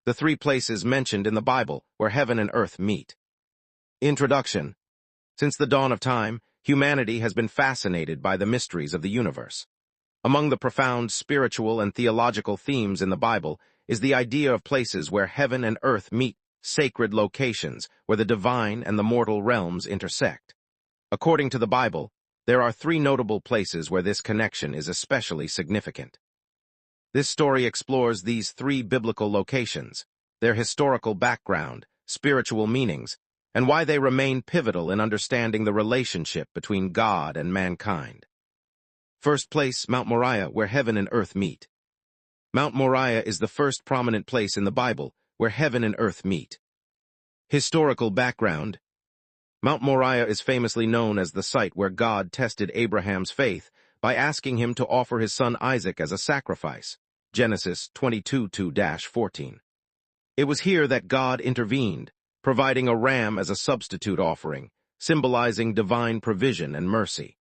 The three places mentioned in the Bible where heaven and earth meet. Introduction. Since the dawn of time, humanity has been fascinated by the mysteries of the universe. Among the profound spiritual and theological themes in the Bible is the idea of places where heaven and earth meet, sacred locations where the divine and the mortal realms intersect. According to the Bible, there are three notable places where this connection is especially significant. This story explores these three biblical locations, their historical background, spiritual meanings, and why they remain pivotal in understanding the relationship between God and mankind. First place, Mount Moriah, where heaven and earth meet. Mount Moriah is the first prominent place in the Bible where heaven and earth meet. Historical background. Mount Moriah is famously known as the site where God tested Abraham's faith by asking him to offer his son Isaac as a sacrifice. Genesis 22:2-14. It was here that God intervened, providing a ram as a substitute offering, symbolizing divine provision and mercy.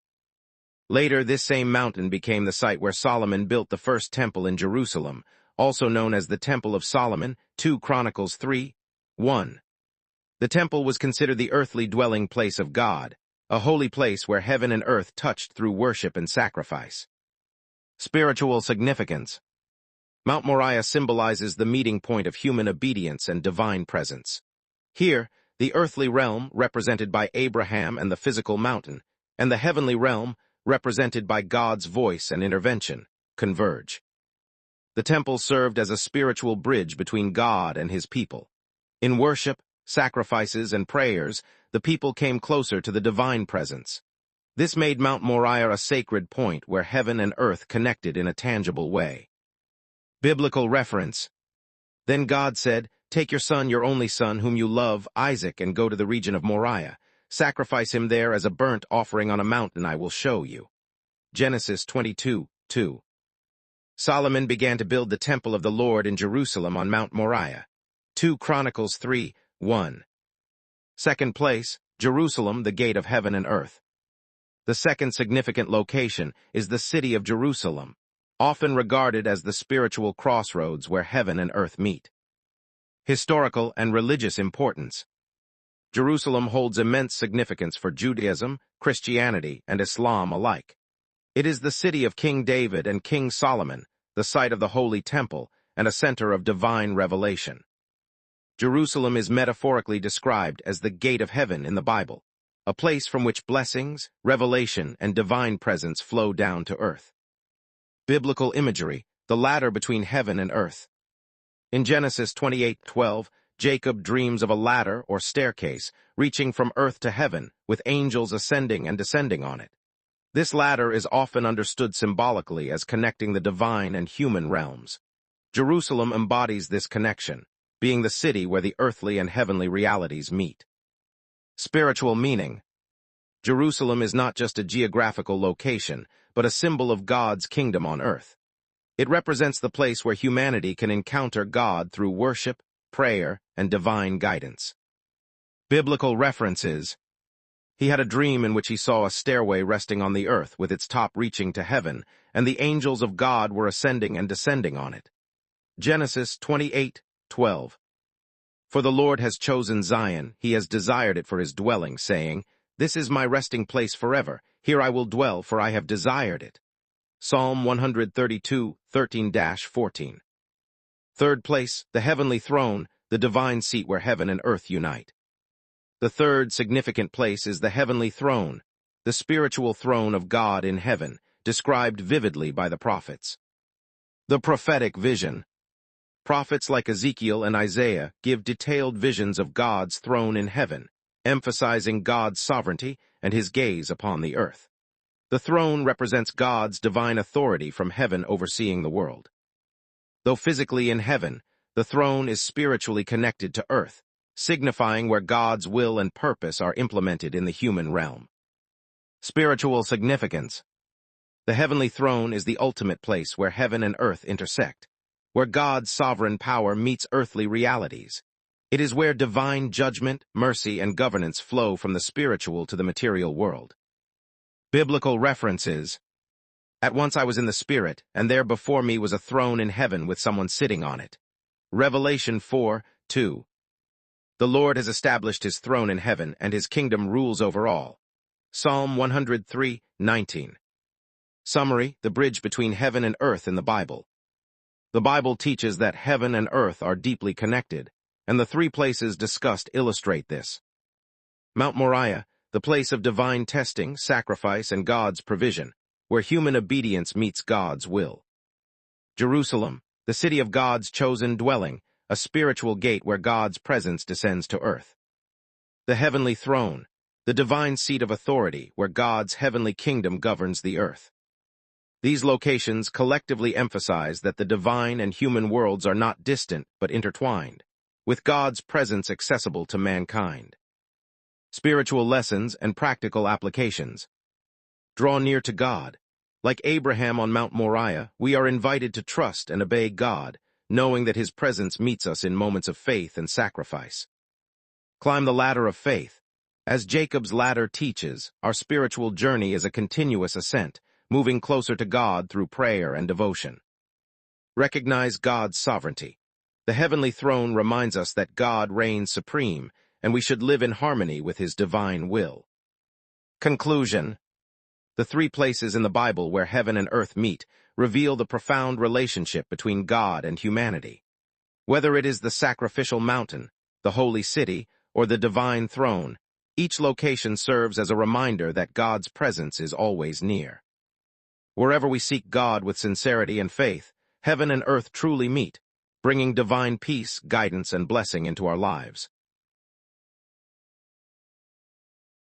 Later, this same mountain became the site where Solomon built the first temple in Jerusalem, also known as the Temple of Solomon, 2 Chronicles 3:1. The temple was considered the earthly dwelling place of God, a holy place where heaven and earth touched through worship and sacrifice. Spiritual significance. Mount Moriah symbolizes the meeting point of human obedience and divine presence. Here, the earthly realm, represented by Abraham and the physical mountain, and the heavenly realm, represented by God's voice and intervention, converge. The temple served as a spiritual bridge between God and his people. In worship, sacrifices, and prayers, the people came closer to the divine presence. This made Mount Moriah a sacred point where heaven and earth connected in a tangible way. Biblical reference. Then God said, "Take your son, your only son, whom you love, Isaac, and go to the region of Moriah. Sacrifice him there as a burnt offering on a mountain I will show you." Genesis 22:2. Solomon began to build the temple of the Lord in Jerusalem on Mount Moriah. 2 Chronicles 3:1. Second place, Jerusalem, the gate of heaven and earth. The second significant location is the city of Jerusalem, often regarded as the spiritual crossroads where heaven and earth meet. Historical and religious importance. Jerusalem holds immense significance for Judaism, Christianity, and Islam alike. It is the city of King David and King Solomon, the site of the Holy Temple, and a center of divine revelation. Jerusalem is metaphorically described as the gate of heaven in the Bible, a place from which blessings, revelation, and divine presence flow down to earth. Biblical imagery, the ladder between heaven and earth. In Genesis 28:12, Jacob dreams of a ladder or staircase reaching from earth to heaven, with angels ascending and descending on it. This ladder is often understood symbolically as connecting the divine and human realms. Jerusalem embodies this connection, being the city where the earthly and heavenly realities meet. Spiritual meaning. Jerusalem is not just a geographical location, but a symbol of God's kingdom on earth. It represents the place where humanity can encounter God through worship, prayer, and divine guidance. Biblical references. He had a dream in which he saw a stairway resting on the earth with its top reaching to heaven, and the angels of God were ascending and descending on it. Genesis 28:12. For the Lord has chosen Zion, he has desired it for his dwelling, saying, "This is my resting place forever, here I will dwell, for I have desired it." Psalm 132:13-14. Third place, the heavenly throne, the divine seat where heaven and earth unite. The third significant place is the heavenly throne, the spiritual throne of God in heaven, described vividly by the prophets. The prophetic vision. Prophets like Ezekiel and Isaiah give detailed visions of God's throne in heaven, emphasizing God's sovereignty and his gaze upon the earth. The throne represents God's divine authority from heaven overseeing the world. Though physically in heaven, the throne is spiritually connected to earth, signifying where God's will and purpose are implemented in the human realm. Spiritual significance. The heavenly throne is the ultimate place where heaven and earth intersect, where God's sovereign power meets earthly realities. It is where divine judgment, mercy, and governance flow from the spiritual to the material world. Biblical references. At once I was in the Spirit, and there before me was a throne in heaven with someone sitting on it. Revelation 4:2. The Lord has established his throne in heaven, and his kingdom rules over all. Psalm 103:19. Summary: the bridge between heaven and earth in the Bible. The Bible teaches that heaven and earth are deeply connected, and the three places discussed illustrate this. Mount Moriah, the place of divine testing, sacrifice, and God's provision, where human obedience meets God's will. Jerusalem, the city of God's chosen dwelling, a spiritual gate where God's presence descends to earth. The heavenly throne, the divine seat of authority where God's heavenly kingdom governs the earth. These locations collectively emphasize that the divine and human worlds are not distant but intertwined, with God's presence accessible to mankind. Spiritual lessons and practical applications. Draw near to God. Like Abraham on Mount Moriah, we are invited to trust and obey God, knowing that his presence meets us in moments of faith and sacrifice. Climb the ladder of faith. As Jacob's ladder teaches, our spiritual journey is a continuous ascent, moving closer to God through prayer and devotion. Recognize God's sovereignty. The heavenly throne reminds us that God reigns supreme, and we should live in harmony with his divine will. Conclusion. The three places in the Bible where heaven and earth meet reveal the profound relationship between God and humanity. Whether it is the sacrificial mountain, the holy city, or the divine throne, each location serves as a reminder that God's presence is always near. Wherever we seek God with sincerity and faith, heaven and earth truly meet, bringing divine peace, guidance, and blessing into our lives.